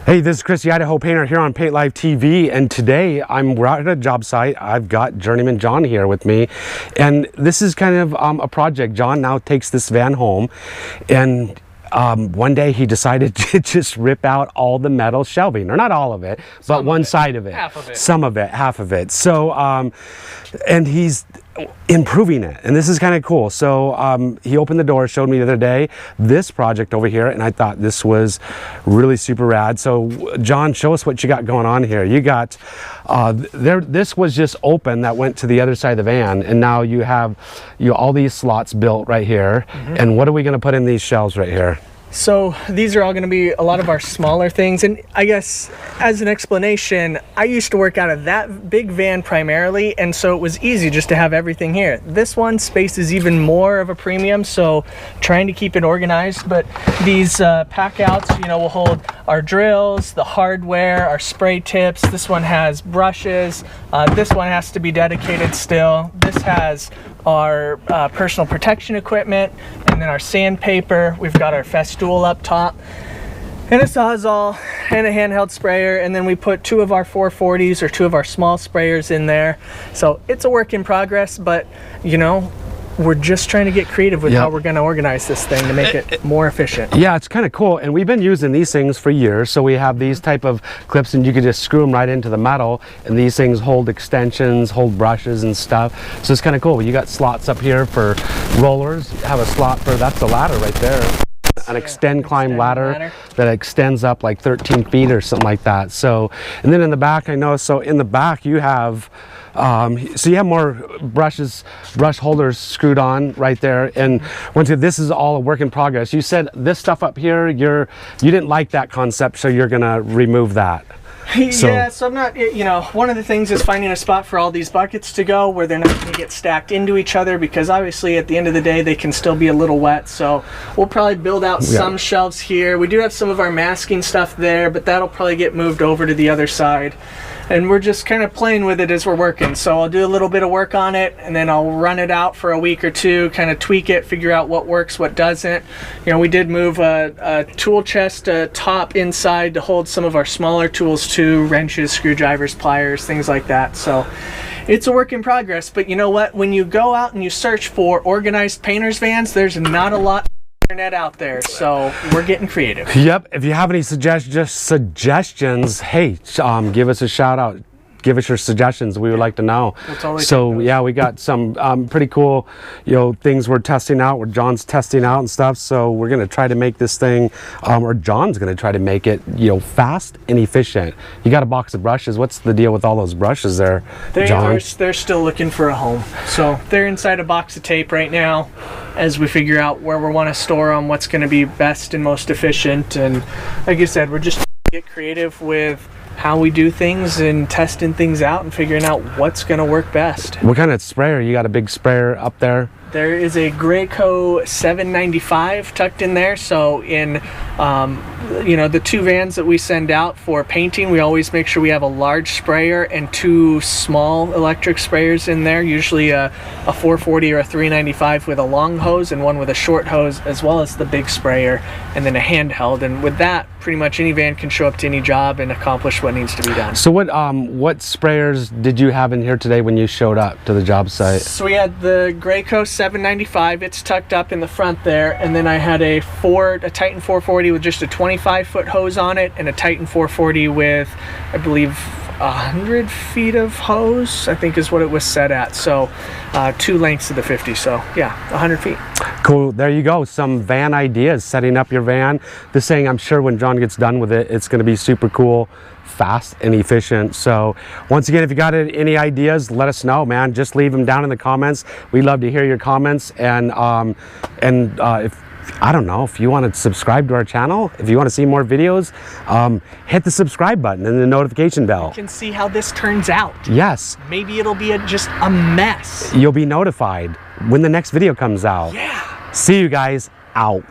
Hey, this is Chris, the Idaho Painter here on Paint Live TV, and today we're out at a job site. I've got Journeyman John here with me, and this is kind of a project. John now takes this van home, and one day he decided to just rip out all the metal shelving, or not all of it, but one side of it, half of it, some of it, half of it. So, and he's improving it, and this is kind of cool. So he opened the door, showed me the other day this project over here, and I thought this was really super rad. So John, show us what you got going on here. You got this was just open that went to the other side of the van, and now you have all these slots built right here. And what are we going to put in these shelves right here? So these are all going to be a lot of our smaller things, and I guess as an explanation, I used to work out of that big van primarily, and so it was easy just to have everything here. This one, space is even more of a premium, so trying to keep it organized. But these pack outs, will hold our drills, the hardware, our spray tips. This one has brushes. This one has to be dedicated still. This has our personal protection equipment, and then our sandpaper. We've got our festool up top, and a Sawzall, and a handheld sprayer, and then we put two of our 440s or two of our small sprayers in there. So it's a work in progress, but we're just trying to get creative with how we're going to organize this thing to make it more efficient. Yeah, it's kind of cool, and we've been using these things for years. So we have these type of clips, and you could just screw them right into the metal, and these things hold extensions, hold brushes and stuff. So it's kind of cool. You got slots up here for rollers. You have a slot for, that's the ladder right there, an extend climb ladder that extends up like 13 feet or something like that. So, and then in the back, I know, so in the back you have so you have more brush holders screwed on right there. And once again, this is all a work in progress. You said this stuff up here, you didn't like that concept, so you're gonna remove that. Yeah, so I'm not, one of the things is finding a spot for all these buckets to go where they're not going to get stacked into each other, because obviously at the end of the day they can still be a little wet. So we'll probably build out some shelves here. We do have some of our masking stuff there, but that'll probably get moved over to the other side. And we're just kind of playing with it as we're working. So I'll do a little bit of work on it, and then I'll run it out for a week or two, kind of tweak it, figure out what works, what doesn't. We did move a tool chest top inside to hold some of our smaller tools too, wrenches, screwdrivers, pliers, things like that. So it's a work in progress. But you know what? When you go out and you search for organized painters vans, there's not a lot internet out there, so we're getting creative. Yep. If you have any suggestions, hey, give us a shout out. Give us your suggestions. We would like to know. So yeah, we got some pretty cool, things we're testing out. Where John's testing out and stuff. So we're gonna try to make this thing, or John's gonna try to make it, fast and efficient. You got a box of brushes. What's the deal with all those brushes there, John? They're still looking for a home. So they're inside a box of tape right now, as we figure out where we want to store them, what's going to be best and most efficient. And like I said, we're just trying to get creative with how we do things and testing things out and figuring out what's going to work best. What kind of sprayer? You got a big sprayer up there? There is a Graco 795 tucked in there. So in the two vans that we send out for painting, we always make sure we have a large sprayer and two small electric sprayers in there, usually a 440 or a 395 with a long hose and one with a short hose, as well as the big sprayer, and then a handheld. And with that, pretty much any van can show up to any job and accomplish what needs to be done. So what sprayers did you have in here today when you showed up to the job site? So we had the Graco 795, it's tucked up in the front there, and then I had a Titan 440 with just a 25-foot hose on it, and a Titan 440 with, I believe, 100 feet of hose, I think is what it was set at. So two lengths of the 50, so yeah, 100 feet. Cool. There you go. Some van ideas, setting up your van. This thing, I'm sure when John gets done with it, it's going to be super cool, fast and efficient. So once again, if you got any ideas, let us know, man. Just leave them down in the comments. We'd love to hear your comments. And if I don't know, if you want to subscribe to our channel, if you want to see more videos, hit the subscribe button and the notification bell. You can see how this turns out. Yes. Maybe it'll be just a mess. You'll be notified when the next video comes out. Yeah. See you guys out.